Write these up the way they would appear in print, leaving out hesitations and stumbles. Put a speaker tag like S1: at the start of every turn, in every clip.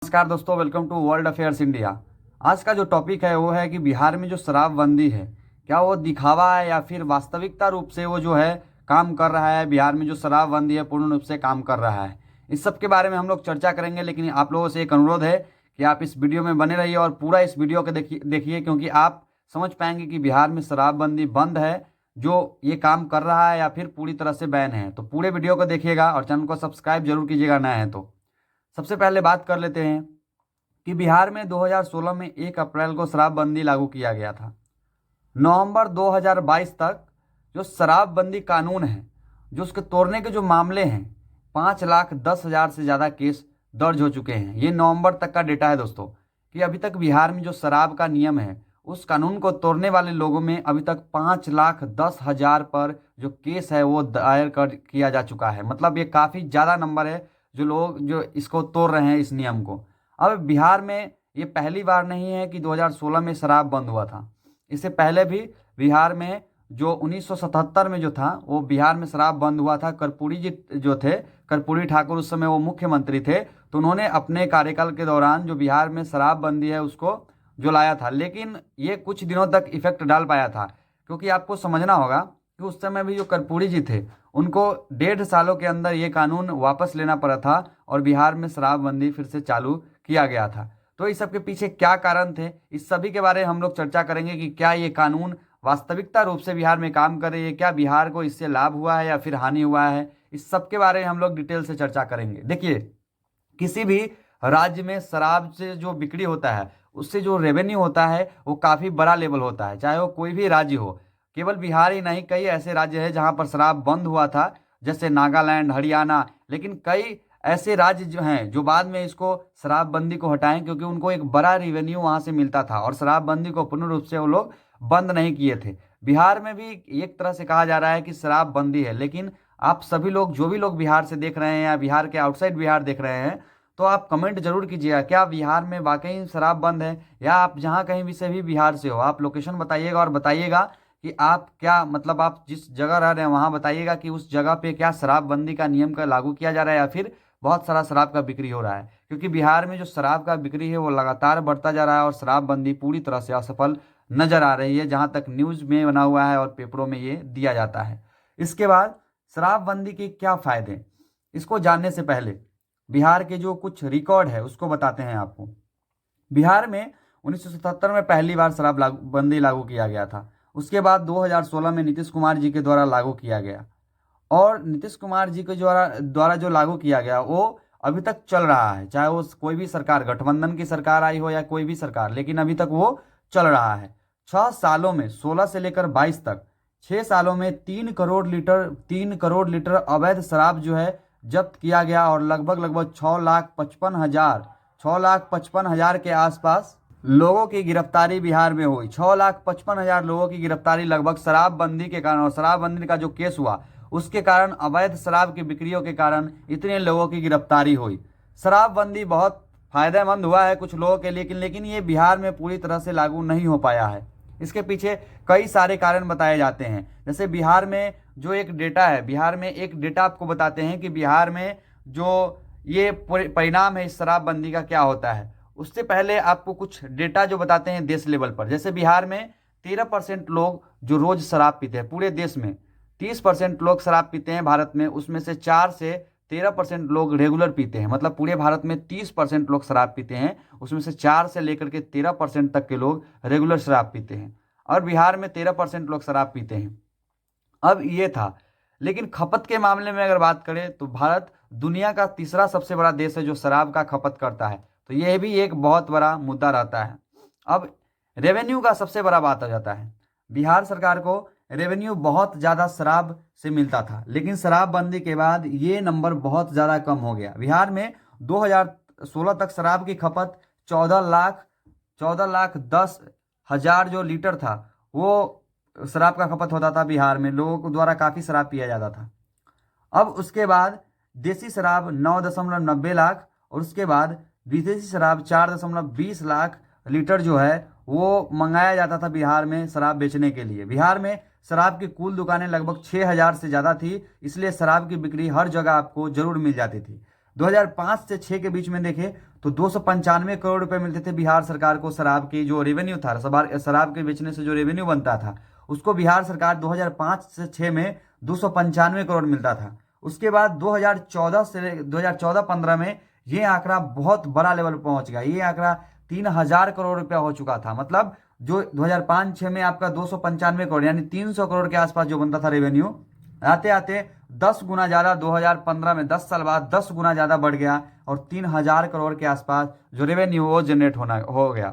S1: नमस्कार दोस्तों, welcome to World Affairs India. आज का जो टॉपिक है वो है कि बिहार में जो शराबबंदी है, क्या वो दिखावा है या फिर वास्तविकता रूप से वो जो है काम कर रहा है। बिहार में जो शराबबंदी है पूर्ण रूप से काम कर रहा है। इस सब के बारे में हम लोग चर्चा करेंगे, लेकिन आप लोगों से एक अनुरोध है कि आप इस वीडियो में बने रहिए और पूरा इस वीडियो को देखिए, क्योंकि आप समझ पाएंगे कि बिहार में शराबबंदी बंद है जो ये काम कर रहा है या फिर पूरी तरह से बैन है। तो पूरे वीडियो को देखिएगा और चैनल को सब्सक्राइब जरूर कीजिएगा नया है तो। सबसे पहले बात कर लेते हैं कि बिहार में 2016 में 1 अप्रैल को शराबबंदी लागू किया गया था। नवंबर 2022 तक जो शराबबंदी कानून है, जो उसके तोड़ने के जो मामले हैं, 5,10,000 से ज़्यादा केस दर्ज हो चुके हैं। ये नवंबर तक का डेटा है दोस्तों, कि अभी तक बिहार में जो शराब का नियम है उस कानून को तोड़ने वाले लोगों में अभी तक 5,10,000 पर जो केस है वो दायर कर किया जा चुका है। मतलब ये काफ़ी ज़्यादा नंबर है जो लोग जो इसको तोड़ रहे हैं इस नियम को। अब बिहार में ये पहली बार नहीं है कि 2016 में शराब बंद हुआ था। इससे पहले भी बिहार में जो 1977 में जो था वो बिहार में शराब बंद हुआ था। कर्पूरी जी जो थे, कर्पूरी ठाकुर उस समय वो मुख्यमंत्री थे, तो उन्होंने अपने कार्यकाल के दौरान जो बिहार में शराबबंदी है उसको जो लाया था। लेकिन ये कुछ दिनों तक इफेक्ट डाल पाया था, क्योंकि आपको समझना होगा कि उस समय भी जो कर्पूरी जी थे उनको 1.5 सालों के अंदर ये कानून वापस लेना पड़ा था और बिहार में शराबबंदी फिर से चालू किया गया था। तो इस सब के पीछे क्या कारण थे, इस सभी के बारे में हम लोग चर्चा करेंगे कि क्या ये कानून वास्तविकता रूप से बिहार में काम कर रही है, क्या बिहार को इससे लाभ हुआ है या फिर हानि हुआ है। इस सब के बारे में हम लोग डिटेल से चर्चा करेंगे। देखिए, किसी भी राज्य में शराब से जो बिक्री होता है उससे जो रेवेन्यू होता है वो काफ़ी बड़ा लेवल होता है, चाहे वो कोई भी राज्य हो। केवल बिहार ही नहीं, कई ऐसे राज्य हैं जहां पर शराब बंद हुआ था, जैसे नागालैंड, हरियाणा। लेकिन कई ऐसे राज्य जो हैं जो बाद में इसको शराबबंदी को हटाएं, क्योंकि उनको एक बड़ा रेवेन्यू वहां से मिलता था और शराबबंदी को पूर्ण रूप से वो लोग बंद नहीं किए थे। बिहार में भी एक तरह से कहा जा रहा है कि शराबबंदी है, लेकिन आप सभी लोग जो भी लोग बिहार से देख रहे हैं या बिहार के आउटसाइड बिहार देख रहे हैं, तो आप कमेंट जरूर कीजिएगा, क्या बिहार में वाकई शराब बंद है। या आप जहाँ कहीं भी से भी बिहार से हो, आप लोकेशन बताइएगा और बताइएगा कि आप क्या मतलब आप जिस जगह रह रहे हैं वहाँ बताइएगा कि उस जगह पे क्या शराबबंदी का नियम का लागू किया जा रहा है या फिर बहुत सारा शराब का बिक्री हो रहा है। क्योंकि बिहार में जो शराब का बिक्री है वो लगातार बढ़ता जा रहा है और शराबबंदी पूरी तरह से असफल नजर आ रही है, जहाँ तक न्यूज़ में बना हुआ है और पेपरों में ये दिया जाता है। इसके बाद शराबबंदी के क्या फायदे, इसको जानने से पहले बिहार के जो कुछ रिकॉर्ड है उसको बताते हैं आपको। बिहार में 1977 में पहली बार शराबबंदी लागू किया गया था। उसके बाद 2016 में नीतीश कुमार जी के द्वारा लागू किया गया, और नीतीश कुमार जी के द्वारा जो लागू किया गया वो अभी तक चल रहा है, चाहे वो कोई भी सरकार, गठबंधन की सरकार आई हो या कोई भी सरकार, लेकिन अभी तक वो चल रहा है। 6 सालों में 16 से लेकर 22 तक 6 सालों में 3 करोड़ लीटर अवैध शराब जो है जब्त किया गया और लगभग लगभग 6,55,000 के आसपास लोगों की गिरफ्तारी बिहार में हुई। 6,55,000 लोगों की गिरफ्तारी लगभग शराबबंदी के कारण, और शराबबंदी का जो केस हुआ उसके कारण, अवैध शराब की बिक्रियों के कारण इतने लोगों की गिरफ्तारी हुई। शराबबंदी बहुत फायदेमंद हुआ है कुछ लोगों के लिए, लेकिन ये बिहार में पूरी तरह से लागू नहीं हो पाया है। इसके पीछे कई सारे कारण बताए जाते हैं। जैसे बिहार में जो एक डेटा है, बिहार में एक डेटा आपको बताते हैं कि बिहार में जो ये परिणाम है इस शराबबंदी का क्या होता है। उससे पहले आपको कुछ डेटा जो बताते हैं देश लेवल पर। जैसे बिहार में 13% लोग जो रोज शराब पीते हैं, पूरे देश में 30% लोग शराब पीते हैं भारत में, उसमें से 4 से 13% लोग रेगुलर पीते हैं। मतलब पूरे भारत में 30% लोग शराब पीते हैं, उसमें से 4 से लेकर के 13% तक के लोग रेगुलर शराब पीते हैं, और बिहार में 13% लोग शराब पीते हैं। अब ये था, लेकिन खपत के मामले में अगर बात करें तो भारत दुनिया का तीसरा सबसे बड़ा देश है जो शराब का खपत करता है, तो यह भी एक बहुत बड़ा मुद्दा रहता है। अब रेवेन्यू का सबसे बड़ा बात आ जाता है। बिहार सरकार को रेवेन्यू बहुत ज़्यादा शराब से मिलता था, लेकिन शराबबंदी के बाद ये नंबर बहुत ज़्यादा कम हो गया। बिहार में 2016 तक शराब की खपत 14,10,000 जो लीटर था वो शराब का खपत होता था बिहार में, लोगों को द्वारा काफ़ी शराब पिया जाता था। अब उसके बाद देसी शराब 9,90 लाख, और उसके बाद विदेशी शराब 4,20 लाख लीटर जो है वो मंगाया जाता था बिहार में शराब बेचने के लिए। बिहार में शराब की कुल दुकानें लगभग 6,000 से ज़्यादा थी, इसलिए शराब की बिक्री हर जगह आपको जरूर मिल जाती थी। 2005 से 6 के बीच में देखें तो 295 करोड़ रुपए मिलते थे बिहार सरकार को शराब की जो रेवेन्यू था, शराब के बेचने से जो रेवेन्यू बनता था उसको बिहार सरकार 2005 से 6 में 295 करोड़ मिलता था। उसके बाद 2014 से 2014-15 में ये आंकड़ा बहुत बड़ा लेवल पर पहुंच गया। ये आंकड़ा 3000 करोड़ रुपया हो चुका था। मतलब जो 2005-6 में आपका 295 करोड़ यानी 300 करोड़ के आसपास जो बनता था रेवेन्यू, आते आते 10 गुना ज़्यादा 2015 में 10 साल बाद 10 गुना ज़्यादा बढ़ गया और 3000 करोड़ के आसपास जो रेवेन्यू वो जनरेट होना हो गया।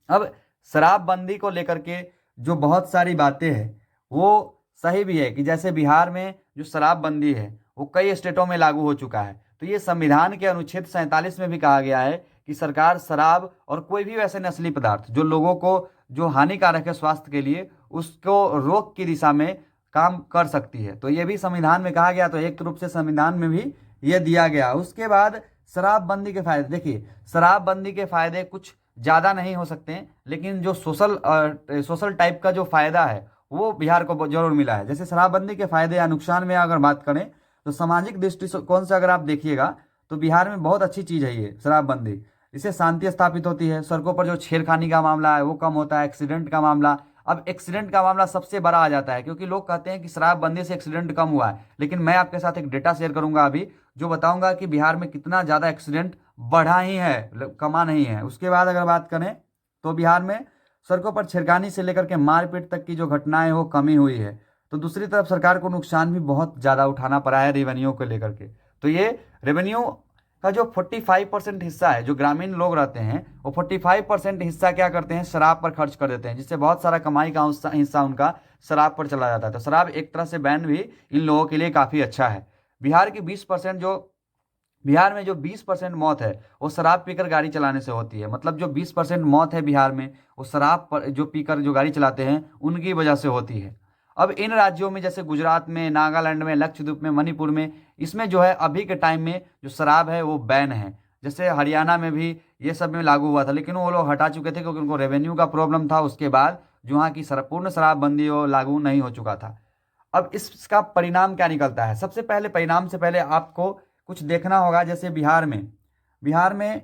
S1: अब शराबबंदी को लेकर के जो बहुत सारी बातें हैं वो सही भी है कि जैसे बिहार में जो शराबबंदी है वो कई स्टेटों में लागू हो चुका है। तो ये संविधान के अनुच्छेद 47 में भी कहा गया है कि सरकार शराब और कोई भी वैसे नशीली पदार्थ जो लोगों को जो हानिकारक है स्वास्थ्य के लिए उसको रोक की दिशा में काम कर सकती है। तो ये भी संविधान में कहा गया। तो एक रूप से संविधान में भी ये दिया गया। उसके बाद शराबबंदी के फायदे देखिए, शराबबंदी के फायदे कुछ ज़्यादा नहीं हो सकते हैं, लेकिन जो सोशल टाइप का जो फायदा है वो बिहार को जरूर मिला है। जैसे शराबबंदी के फायदे या नुकसान में अगर बात करें तो सामाजिक दृष्टिकोण से अगर आप देखिएगा तो बिहार में बहुत अच्छी चीज़ है ये शराबबंदी। इससे शांति स्थापित होती है, सड़कों पर जो छेड़खानी का मामला है वो कम होता है, एक्सीडेंट का मामला, अब एक्सीडेंट का मामला सबसे बड़ा आ जाता है क्योंकि लोग कहते हैं कि शराबबंदी से एक्सीडेंट कम हुआ है, लेकिन मैं आपके साथ एक डेटा शेयर करूंगा अभी जो बताऊंगा कि बिहार में कितना ज़्यादा एक्सीडेंट बढ़ा ही है, कमा नहीं है। उसके बाद अगर बात करें तो बिहार में सड़कों पर छेड़खानी से लेकर के मारपीट तक की जो घटनाएं वो कमी हुई है। तो दूसरी तरफ सरकार को नुकसान भी बहुत ज़्यादा उठाना पड़ा है रेवेन्यू को लेकर के। तो ये रेवेन्यू का जो 45% हिस्सा है जो ग्रामीण लोग रहते हैं वो 45% हिस्सा क्या करते हैं, शराब पर खर्च कर देते हैं, जिससे बहुत सारा कमाई का हिस्सा उनका शराब पर चला जाता है। तो शराब एक तरह से बैन भी इन लोगों के लिए काफ़ी अच्छा है। बिहार में जो 20% मौत है वो शराब पीकर गाड़ी चलाने से होती है। मतलब जो 20% मौत है बिहार में वो शराब पर जो पीकर जो गाड़ी चलाते हैं उनकी वजह से होती है। अब इन राज्यों में जैसे गुजरात में, नागालैंड में, लक्षद्वीप में, मणिपुर में, इसमें जो है अभी के टाइम में जो शराब है वो बैन है। जैसे हरियाणा में भी ये सब में लागू हुआ था, लेकिन वो लोग हटा चुके थे क्योंकि उनको रेवेन्यू का प्रॉब्लम था। उसके बाद जो वहाँ की पूर्ण शराबबंदी वो लागू नहीं हो चुका था। अब इसका परिणाम क्या निकलता है, सबसे पहले परिणाम से पहले आपको कुछ देखना होगा। जैसे बिहार में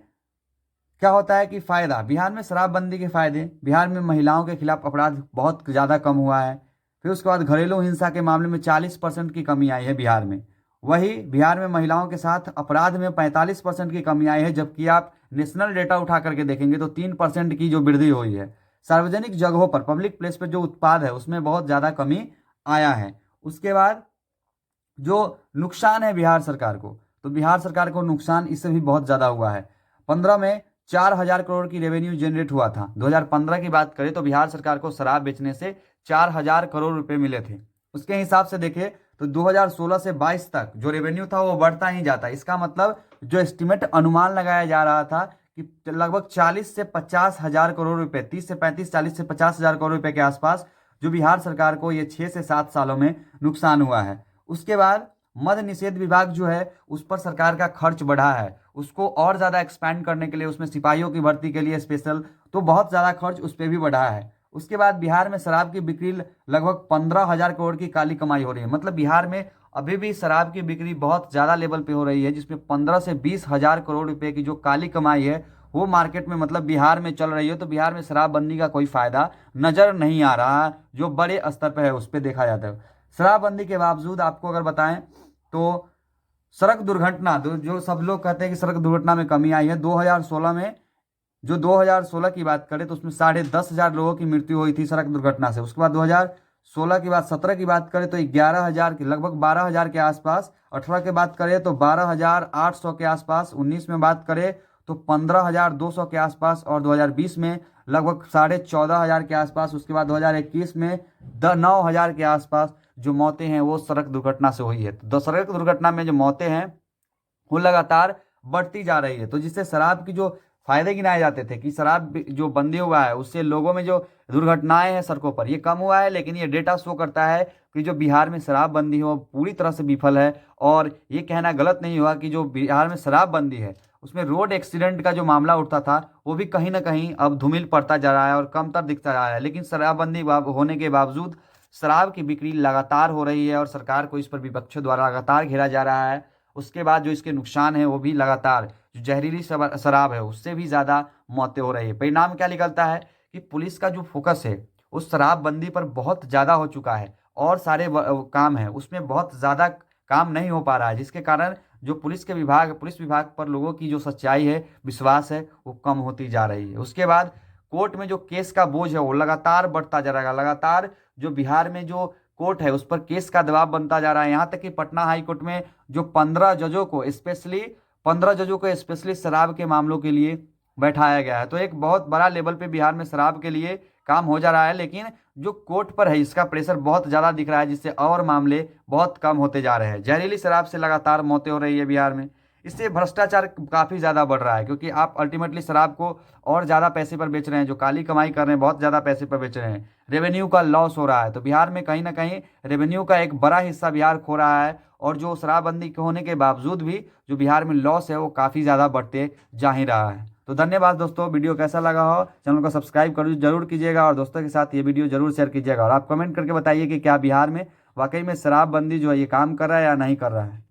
S1: क्या होता है कि फायदा, बिहार में शराबबंदी के फायदे, बिहार में महिलाओं के खिलाफ अपराध बहुत ज़्यादा कम हुआ है। फिर उसके बाद घरेलू हिंसा के मामले में 40% की कमी आई है बिहार में। वही बिहार में महिलाओं के साथ अपराध में 45% की कमी आई है, जबकि आप नेशनल डेटा उठा करके देखेंगे तो 3% की जो वृद्धि हुई है। सार्वजनिक जगहों पर, पब्लिक प्लेस पर जो उत्पाद है उसमें बहुत ज़्यादा कमी आया है। उसके बाद जो नुकसान है बिहार सरकार को, तो बिहार सरकार को नुकसान इससे भी बहुत ज़्यादा हुआ है। 15 में 4000 करोड़ की रेवेन्यू जनरेट हुआ था। 2015 की बात करें तो बिहार सरकार को शराब बेचने से 4000 करोड़ रुपए मिले थे। उसके हिसाब से देखें तो 2016 से 22 तक जो रेवेन्यू था वो बढ़ता ही जाता। इसका मतलब जो एस्टिमेट अनुमान लगाया जा रहा था कि लगभग 40 से 50 हजार करोड़ रुपए, 30 से 35, 40 से 50 हजार करोड़ रुपए के आसपास जो बिहार सरकार को ये 6 से 7 सालों में नुकसान हुआ है। उसके बाद मद्य निषेध विभाग जो है उस पर सरकार का खर्च बढ़ा है, उसको और ज़्यादा एक्सपैंड करने के लिए, उसमें सिपाहियों की भर्ती के लिए स्पेशल, तो बहुत ज़्यादा खर्च उस पर भी बढ़ा है। उसके बाद बिहार में शराब की बिक्री लगभग 15,000 करोड़ की काली कमाई हो रही है। मतलब बिहार में अभी भी शराब की बिक्री बहुत ज़्यादा लेवल पे हो रही है, जिसमें 15 से 20 हजार करोड़ रुपए की जो काली कमाई है वो मार्केट में मतलब बिहार में चल रही है। तो बिहार में शराबबंदी का कोई फायदा नज़र नहीं आ रहा जो बड़े स्तर पर है उस पर देखा जाता है। शराबबंदी के बावजूद आपको अगर बताएं तो सड़क दुर्घटना, जो सब लोग कहते हैं कि सड़क दुर्घटना में कमी आई है, 2016 में जो 2016 की बात करें तो उसमें 10,500 लोगों की मृत्यु हुई थी सड़क दुर्घटना से। उसके बाद 2016 की बात 17 की बात करें तो 11,000 की, लगभग 12,000 के आसपास। 18 की बात करें तो 12,800 के आसपास। 19 में बात करें तो 15,200 के आसपास और 2020 में लगभग 14,500 के आसपास। उसके बाद 2021 में 9,000 के आसपास जो मौतें हैं वो सड़क दुर्घटना से हुई है। तो सड़क दुर्घटना में जो मौतें हैं वो लगातार बढ़ती जा रही है। तो जिससे शराब की जो फायदे गिनाए जाते थे कि शराब जो बंदी हुआ है उससे लोगों में जो दुर्घटनाएं हैं सड़कों पर ये कम हुआ है, लेकिन ये डेटा शो करता है कि जो बिहार में शराबबंदी है वो पूरी तरह से विफल है। और ये कहना गलत नहीं हुआ कि जो बिहार में शराबबंदी है उसमें रोड एक्सीडेंट का जो मामला उठता था वो भी कहीं ना कहीं अब धूमिल पड़ता जा रहा है और कमतर दिखता जा रहा है। लेकिन शराबबंदी होने के बावजूद शराब की बिक्री लगातार हो रही है और सरकार को इस पर विपक्षों द्वारा लगातार घेरा जा रहा है। उसके बाद जो इसके नुकसान है वो भी लगातार, जो जहरीली शराब है उससे भी ज़्यादा मौतें हो रही है। परिणाम क्या निकलता है कि पुलिस का जो फोकस है उस शराबबंदी पर बहुत ज़्यादा हो चुका है और सारे काम है उसमें बहुत ज़्यादा काम नहीं हो पा रहा है, जिसके कारण जो पुलिस विभाग पर लोगों की जो सच्चाई है, विश्वास है, वो कम होती जा रही है। उसके बाद कोर्ट में जो केस का बोझ है वो लगातार बढ़ता जा रहा है। लगातार जो बिहार में जो कोर्ट है उस पर केस का दबाव बनता जा रहा है। यहाँ तक कि पटना हाई कोर्ट में जो 15 जजों को स्पेशली शराब के मामलों के लिए बैठाया गया है। तो एक बहुत बड़ा लेवल पे बिहार में शराब के लिए काम हो जा रहा है, लेकिन जो कोर्ट पर है इसका प्रेशर बहुत ज़्यादा दिख रहा है, जिससे और मामले बहुत कम होते जा रहे हैं। जहरीली शराब से लगातार मौतें हो रही है बिहार में। इससे भ्रष्टाचार काफ़ी ज़्यादा बढ़ रहा है, क्योंकि आप अल्टीमेटली शराब को और ज़्यादा पैसे पर बेच रहे हैं। जो काली कमाई कर रहे हैं बहुत ज़्यादा पैसे पर बेच रहे हैं, रेवेन्यू का लॉस हो रहा है। तो बिहार में कहीं ना कहीं रेवेन्यू का एक बड़ा हिस्सा बिहार खो रहा है, और जो शराबबंदी होने के बावजूद भी जो बिहार में लॉस है वो काफ़ी ज़्यादा बढ़ते जा ही रहा है। तो धन्यवाद दोस्तों, वीडियो कैसा लगा हो चैनल को सब्सक्राइब कर जरूर कीजिएगा और दोस्तों के साथ ये वीडियो जरूर शेयर कीजिएगा। और आप कमेंट करके बताइए कि क्या बिहार में वाकई में शराबबंदी जो है ये काम कर रहा है या नहीं कर रहा है।